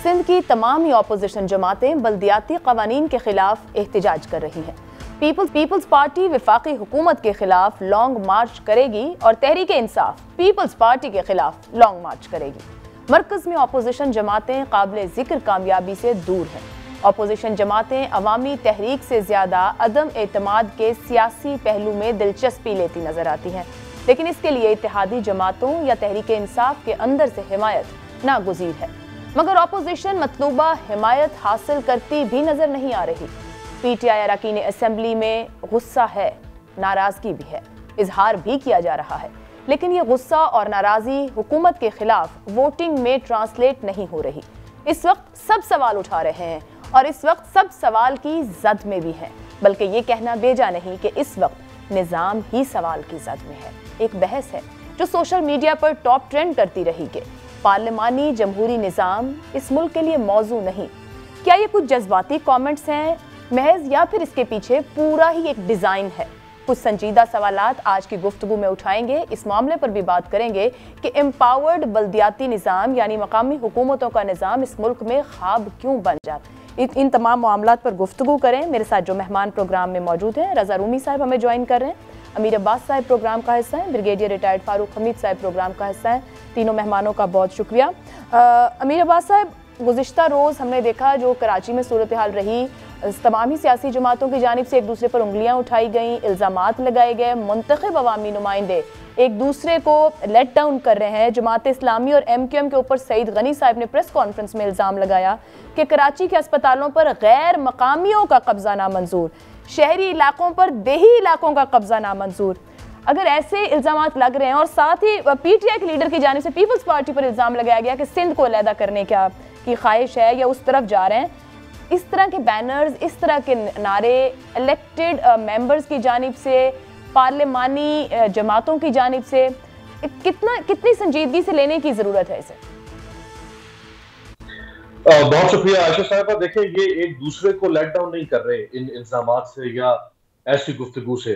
सिंध की तमाम ही अपोजिशन जमातें बल्दियाती कवानीन के खिलाफ एहतजाज कर रही हैं। पीपल्स पार्टी वफाकी हुकूमत के खिलाफ लॉन्ग मार्च करेगी और तहरीक इंसाफ पीपल्स पार्टी के खिलाफ लॉन्ग मार्च करेगी। मरकज में अपोजिशन जमातें काबिल जिक्र कामयाबी से दूर हैं। अपोजिशन जमातें अवामी तहरीक से ज्यादा अदम एतमाद के सियासी पहलू में दिलचस्पी लेती नजर आती हैं, लेकिन इसके लिए इत्तेहादी जमातों या तहरीक इंसाफ के अंदर से हिमायत नागुज़ीर है। मगर अपोजिशन मतलूबा हिमायत हासिल करती भी नजर नहीं आ रही। पीटीआई अरकान असेंबली में गुस्सा है, नाराजगी भी है, इजहार भी किया जा रहा है, लेकिन ये गुस्सा और नाराजगी हुकूमत के खिलाफ वोटिंग में ट्रांसलेट नहीं हो रही। इस वक्त सब सवाल उठा रहे हैं और इस वक्त सब सवाल की जद में भी हैं, बल्कि ये कहना बेजा नहीं कि इस वक्त निज़ाम ही सवाल की जद में है। एक बहस है जो सोशल मीडिया पर टॉप ट्रेंड करती रही कि पार्लिमानी जमहूरी निज़ाम इस मुल्क के लिए मौजू नहीं। क्या ये कुछ जज्बाती कमेंट्स हैं महज, या फिर इसके पीछे पूरा ही एक डिज़ाइन है? कुछ संजीदा सवालात आज की गुफ्तगू में उठाएंगे। इस मामले पर भी बात करेंगे कि एम्पावर्ड बल्दियाती निज़ाम यानी मकामी हुकूमतों का निज़ाम इस मुल्क में ख्वाब क्यों बन जाता। इन तमाम मामलात पर गुफ्तगू करें। मेरे साथ जो मेहमान प्रोग्राम में मौजूद हैं, रज़ा रूमी साहब हमें ज्वाइन कर रहे हैं, अमीर अब्बास साहब प्रोग्राम का हिस्सा है, ब्रिगेडियर रिटायर्ड फारूक हमीद साहब प्रोग्राम का हिस्सा है। तीनों मेहमानों का बहुत शुक्रिया। अमीर अब्बास साहब, गुज़िश्ता रोज़ हमने देखा जो कराची में सूरत हाल रही, तमाम ही सियासी जमातों की जानिब से एक दूसरे पर उंगलियां उठाई गई, इल्ज़ामात लगाए गए, मुंतखब अवामी नुमाइंदे एक दूसरे को लेट डाउन कर रहे हैं। जमात इस्लामी और MQM के ऊपर सईद गनी साहब ने प्रेस कॉन्फ्रेंस में इल्ज़ाम लगाया कि कराची के अस्पतालों पर गैर मकामियों का कब्जा नामंजूर, शहरी इलाकों पर देही इलाकों का कब्जा नामंजूर। अगर ऐसे इल्ज़ामात लग रहे हैं और साथ ही PTI के लीडर की जानिब से पीपल्स पार्टी पर इल्ज़ाम लगाया गया कि सिंध को अलहदा करने की ख्वाहिश है या उस तरफ जा रहे हैं, इस तरह के बैनर्स, इस तरह के नारे इलेक्टेड मेंबर्स की जानिब से, पार्लिमानी जमातों की जानिब से कितनी संजीदगी से लेने की जरूरत है इसे? बहुत शुक्रिया आयशा साहब। देखें, ये एक दूसरे को लेट डाउन नहीं कर रहे इन इल्जामात से या ऐसी गुफ्तगू से।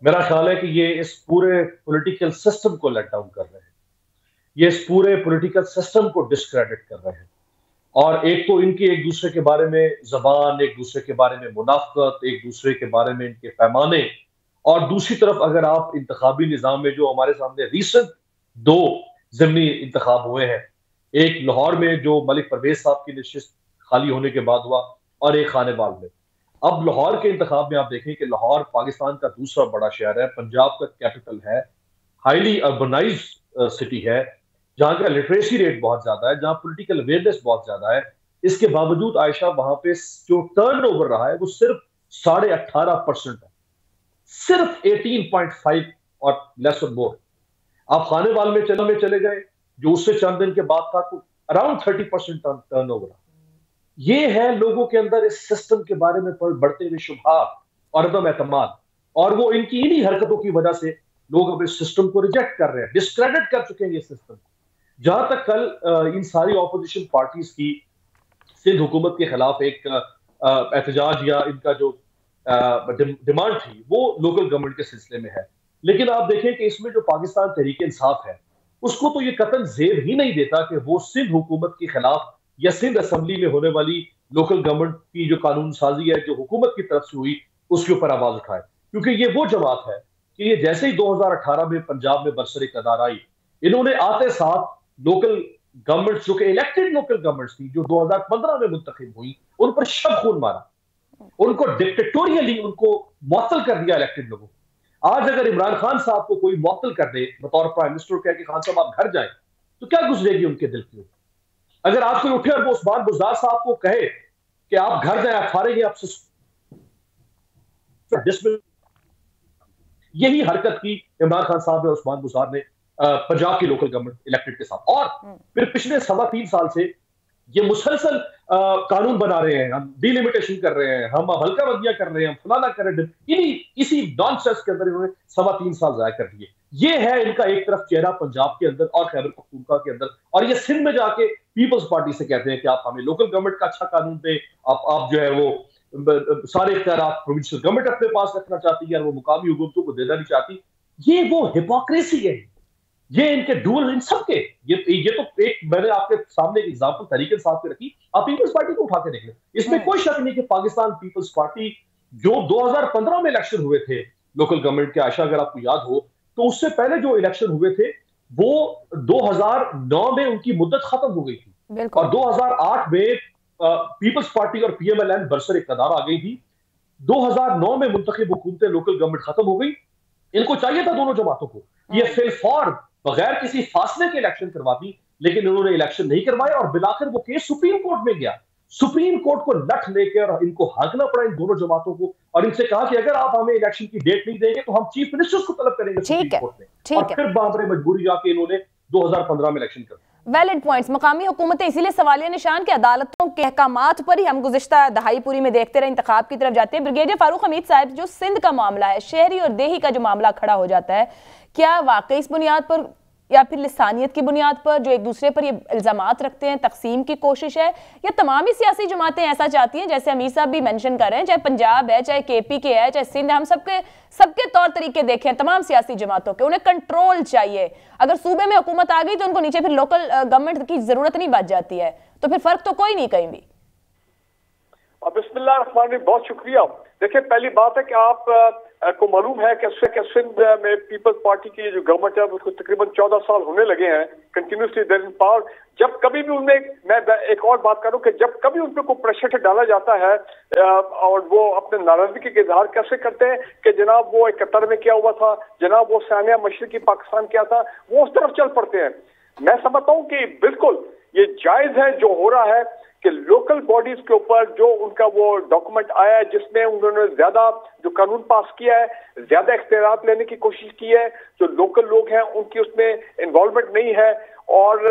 मेरा ख्याल है कि ये इस पूरे पॉलिटिकल सिस्टम को लेट डाउन कर रहे हैं, ये इस पूरे पॉलिटिकल सिस्टम को डिस्क्रेडिट कर रहे हैं। और एक तो इनकी एक दूसरे के बारे में जबान, एक दूसरे के बारे में मुनाफकत, एक दूसरे के बारे में इनके पैमाने, और दूसरी तरफ अगर आप इंतखाबी निज़ाम में जो हमारे सामने रीसेंट 2 ज़िमनी इंतखाब हुए हैं, एक लाहौर में जो मलिक परवेज साहब की नशिस्त खाली होने के बाद हुआ और एक खानेवाल में। अब लाहौर के इंतखाब में आप देखें कि लाहौर पाकिस्तान का दूसरा बड़ा शहर है, पंजाब का कैपिटल है, हाईली अर्बनाइज सिटी है, जहां का लिटरेसी रेट बहुत ज्यादा है, जहां पॉलिटिकल अवेयरनेस बहुत ज्यादा है। इसके बावजूद आयशा वहां पे जो टर्नओवर रहा है वो सिर्फ 18.5% है, सिर्फ 18.5 और लेस और मोर। आप खानेवाल में चले गए जो उससे चंद दिन के बाद था, तो अराउंड 30% टर्नओवर। ये है लोगों के अंदर इस सिस्टम के बारे में बढ़ते हुए शुबहात और अदम एतमाद, और वो इनकी इन्हीं हरकतों की वजह से लोग अब इस सिस्टम को रिजेक्ट कर रहे हैं, डिस्क्रेडिट कर चुके हैं ये सिस्टम। जहां तक कल इन सारी ऑपोजिशन पार्टीज की सिंध हुकूमत के खिलाफ एक एहतजाज या इनका जो डिमांड थी वो लोकल गवर्नमेंट के सिलसिले में है, लेकिन आप देखें कि इसमें जो पाकिस्तान तहरीक इंसाफ है उसको तो ये कतन जेब ही नहीं देता कि वो सिंध हुकूमत के खिलाफ या सिंध असेंबली में होने वाली लोकल गवर्नमेंट की जो कानून साजी है जो हुकूमत की तरफ से हुई उसके ऊपर आवाज उठाए। क्योंकि ये वो जमात है कि ये जैसे ही 2018 में पंजाब में बरसर इक़्तिदार आई, इन्होंने आते साथ लोकल गवर्नमेंट जो कि इलेक्टेड लोकल गवर्नमेंट्स थी जो 2015 में मुंतखब हुई, उन पर शब खून मारा, उनको डिक्टेटोरियली उनको मुअत्तल कर दिया इलेक्टेड लोगों। आज अगर इमरान खान साहब को कोई मुअत्तल कर दे बतौर प्राइम मिनिस्टर, कह के खान साहब आप घर जाएं, तो क्या गुजरेगी उनके दिल की? अगर आप कोई उठे और वो उस्मान बुज़दार साहब को कहे कि आप घर जाए, आप फारेंगे, आपसे यही हरकत की इमरान खान साहब और उस्मान बुज़दार ने पंजाब की लोकल गवर्नमेंट इलेक्टेड के साथ। और फिर पिछले 3.25 साल से ये मुसलसल कानून बना रहे हैं, हम डिलिमिटेशन कर रहे हैं, हम हल्का बंदियां कर रहे हैं, हम फलाना कर रहे हैं, इसी नॉनसेंस के अंदर इन्होंने 3.25 साल जाया कर दिए। ये है इनका एक तरफ चेहरा पंजाब के अंदर और खैबर पख्तूनख्वा के अंदर, और ये सिंध में जाके पीपल्स पार्टी से कहते हैं कि आप हमें लोकल गवर्नमेंट का अच्छा कानून दे, आप जो है वो सारे इख्तियार आप प्रोविंशियल गवर्नमेंट अपने पास रखना चाहती है और वो मुकामी हुकूमतों को देना नहीं चाहती। ये वो हिपोक्रेसी है, ये इनके डुअल, इन सबके, ये तो एक मैंने आपके सामने एक एग्जांपल तरीके साहब पे रखी, आप पीपल्स पार्टी को उठा के देख लें, इसमें कोई शक नहीं कि पाकिस्तान पीपल्स पार्टी जो 2015 में इलेक्शन हुए थे लोकल गवर्नमेंट के, आशा अगर आपको याद हो, तो उससे पहले जो इलेक्शन हुए थे वो 2009 में उनकी मुद्दत खत्म हो गई थी और 2008 में पीपल्स पार्टी और पीएमएलएन बरसर इक़्तिदार आ गई थी। 2009 में मुंतखब हुकूमतें लोकल गवर्नमेंट खत्म हो गई। इनको चाहिए था दोनों जमातों को ये फिलफौर बगैर किसी फासले के इलेक्शन करवाती, लेकिन उन्होंने इलेक्शन नहीं करवाए और बिलाखिर वो केस सुप्रीम कोर्ट में गया। सुप्रीम कोर्ट को लठ लेकर इनको हारना पड़ा इन दोनों जमातों को और इनसे कहा कि अगर आप हमें इलेक्शन की डेट नहीं देंगे तो हम चीफ मिनिस्टर को तलब करेंगे सुप्रीम कोर्ट में। और फिर बाबरे मजबूरी जाके इन्होंने 2015 में इलेक्शन कर। Valid points. मकामी हुकूमतें इसीलिए सवालिया निशान के अदालतों के अहकामात पर ही हम गुज़िश्ता दहाई पूरी में देखते रहे इंतखाब की तरफ जाते हैं। ब्रिगेडियर फारूक हमीद साहब, जो सिंध का मामला है, शहरी और देही का जो मामला खड़ा हो जाता है, क्या वाकई इस बुनियाद पर या फिर लिसानियत की बुनियाद पर जो एक दूसरे पर ये इल्जामात रखते हैं तकसीम की कोशिश है, या तमाम ही सियासी जमातें ऐसा चाहती हैं, जैसे अमीर साहब भी मेंशन कर रहे हैं, चाहे पंजाब है, चाहे केपी के है, चाहे सिंध, हम सबके तौर तरीके देखें तमाम सियासी जमातों के, उन्हें कंट्रोल चाहिए। अगर सूबे में हुकूमत आ गई तो उनको नीचे फिर लोकल गवर्नमेंट की जरूरत नहीं बच जाती है, तो फिर फर्क तो कोई नहीं कहीं भी। बिस्मिल्लाह रहमान रहीम, बहुत शुक्रिया। देखिए, पहली बात है कि आप को मालूम है कि सिंध में पीपल्स पार्टी की जो गवर्नमेंट है उसको तकरीबन 14 साल होने लगे हैं कंटिन्यूसली देयर इन पावर। जब कभी भी उनमें, मैं एक और बात करूं कि जब कभी उन पर कोई प्रेशर डाला जाता है और वो अपने नाराजगी के इजहार कैसे करते हैं कि जनाब वो 71 में क्या हुआ था, जनाब वो सानिया मशरिकी पाकिस्तान क्या था, वो उस तरफ चल पड़ते हैं। मैं समझता हूँ कि बिल्कुल ये जायज है जो हो रहा है कि लोकल बॉडीज के ऊपर जो उनका वो डॉक्यूमेंट आया है जिसमें उन्होंने ज्यादा जो कानून पास किया है, ज्यादा इख्तियारात लेने की कोशिश की है, जो लोकल लोग हैं उनकी उसमें इन्वॉल्वमेंट नहीं है और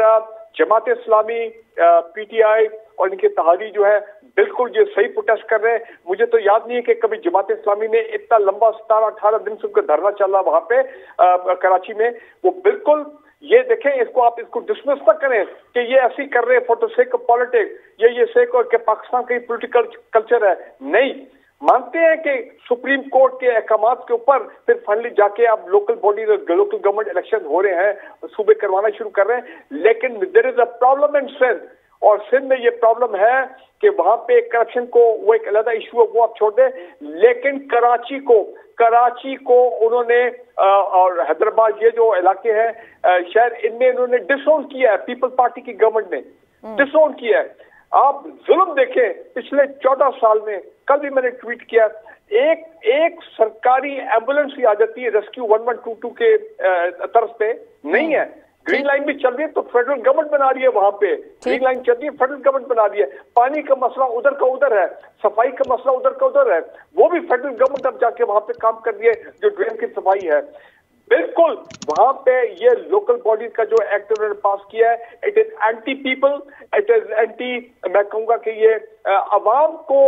जमात इस्लामी, पीटीआई और इनके तहारी जो है बिल्कुल ये सही प्रोटेस्ट कर रहे हैं। मुझे तो याद नहीं है कि कभी जमात इस्लामी ने इतना लंबा 17-18 दिन से उनका धरना चला वहां पे कराची में। वो बिल्कुल ये देखें, इसको आप इसको डिसमिस ना करें कि ये ऐसे ही कर रहे हैं for the sake of politics, ये सेक और के पाकिस्तान का पॉलिटिकल कल्चर है। नहीं, मानते हैं कि सुप्रीम कोर्ट के अहकामात के ऊपर फिर फाइनली जाके अब local body local government election हो रहे हैं, सूबे करवाना शुरू कर रहे हैं, लेकिन there is a problem in Sindh. और सिंध में ये प्रॉब्लम है कि वहां पे करप्शन को वो एक अलग इशू है, वो आप छोड़ दें, लेकिन कराची को उन्होंने और हैदराबाद, ये जो इलाके हैं शहर, इनमें उन्होंने डिसोन किया है, पीपल्स पार्टी की गवर्नमेंट ने डिसोन किया है। आप जुल्म देखें पिछले 14 साल में, कल भी मैंने ट्वीट किया, एक सरकारी एम्बुलेंस ही आ जाती है रेस्क्यू 1122 के तर्ज पे नहीं है। ग्रीन लाइन भी चल रही है तो फेडरल गवर्नमेंट बना रही है, वहां पे ग्रीन लाइन चल रही है, फेडरल गवर्नमेंट बना रही है। पानी का मसला उधर का उधर है, सफाई का मसला उधर का उधर है, वो भी फेडरल गवर्नमेंट अब जाके वहां पे काम कर रही है, जो ड्रेन की सफाई है। बिल्कुल वहां पे ये लोकल बॉडीज का जो एक्ट उन्होंने पास किया है, it is anti people, it is anti, मैं कहूंगा कि ये अवाम को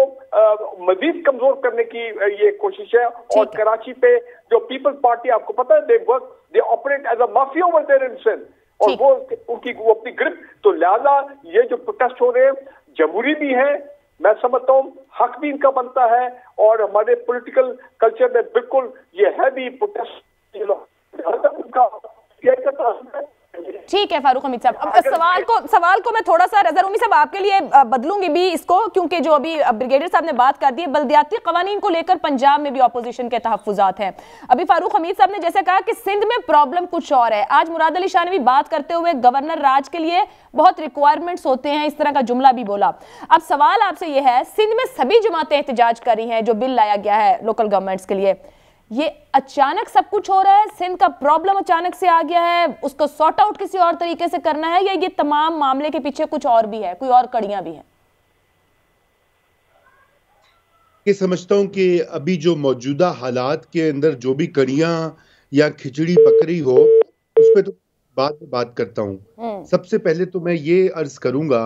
मजीद कमजोर करने की ये कोशिश है। और कराची पे जो पीपल्स पार्टी, आपको पता है, they operate as a mafia over there in Sindh, और वो अपनी ग्रिप, तो लिहाजा ये जो प्रोटेस्ट हो रहे हैं जमहूरी भी है, मैं समझता हूँ हक भी इनका बनता है, और हमारे पॉलिटिकल कल्चर में बिल्कुल ये है भी प्रोटेस्ट। ठीक है फारूक हमीद साहब, अब सवाल को मैं थोड़ा सा रज़ा रूमी साहब आपके लिए बदलूंगी भी इसको, क्योंकि जो अभी ब्रिगेडियर साहब ने बात कर दी है, बल्दियाती कवानीन को लेकर पंजाब में भी ऑपोजिशन के तहफ्फुज़ात हैं। अभी फारूक हमीद साहब ने जैसे कहा कि सिंध में प्रॉब्लम कुछ और है, आज मुराद अली शाह ने भी बात करते हुए गवर्नर राज के लिए बहुत रिक्वायरमेंट्स होते हैं, इस तरह का जुमला भी बोला। अब सवाल आपसे यह है, सिंध में सभी जमातें एहतजाज कर रही हैं, जो बिल लाया गया है लोकल गवर्नमेंट्स के लिए, ये अचानक सब कुछ हो रहा है, सिंध का प्रॉब्लम अचानक से आ गया है, उसको सॉर्ट आउट किसी और तरीके से करना है, या ये तमाम मामले के पीछे कुछ और भी है, कोई और कड़ियां भी हैं? ये समझता हूं कि अभी जो मौजूदा हालात के अंदर जो भी कड़ियां या खिचड़ी पकड़ी हो, उस पर तो बाद में बात करता हूं। सबसे पहले तो मैं ये अर्ज करूंगा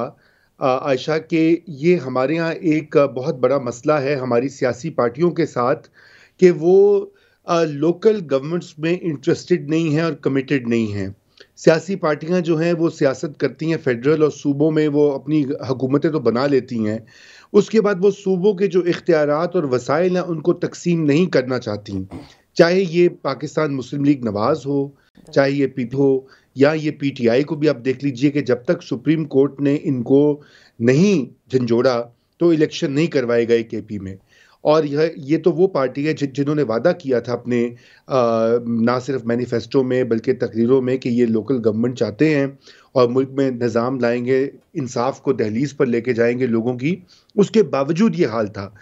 आयशा कि ये हमारे यहाँ एक बहुत बड़ा मसला है हमारी सियासी पार्टियों के साथ कि वो लोकल गवर्नमेंट्स में इंटरेस्टेड नहीं हैं और कमिटेड नहीं हैं। सियासी पार्टियां जो हैं वो सियासत करती हैं फेडरल और सूबों में, वो अपनी हुकूमतें तो बना लेती हैं, उसके बाद वो सूबों के जो इख्तियारात और वसाइल हैं उनको तकसीम नहीं करना चाहती, चाहे ये पाकिस्तान मुस्लिम लीग नवाज हो चाहे ये पीपी हो या ये पीटीआई को भी आप देख लीजिए कि जब तक सुप्रीम कोर्ट ने इनको नहीं झंझोड़ा तो इलेक्शन नहीं करवाएगा एक एपी में। और ये तो वो पार्टी है जिन्होंने वादा किया था अपने ना सिर्फ मैनिफेस्टो में बल्कि तकरीरों में कि ये लोकल गवर्नमेंट चाहते हैं और मुल्क में निज़ाम लाएंगे, इंसाफ को दहलीज पर लेके जाएंगे लोगों की। उसके बावजूद ये हाल था।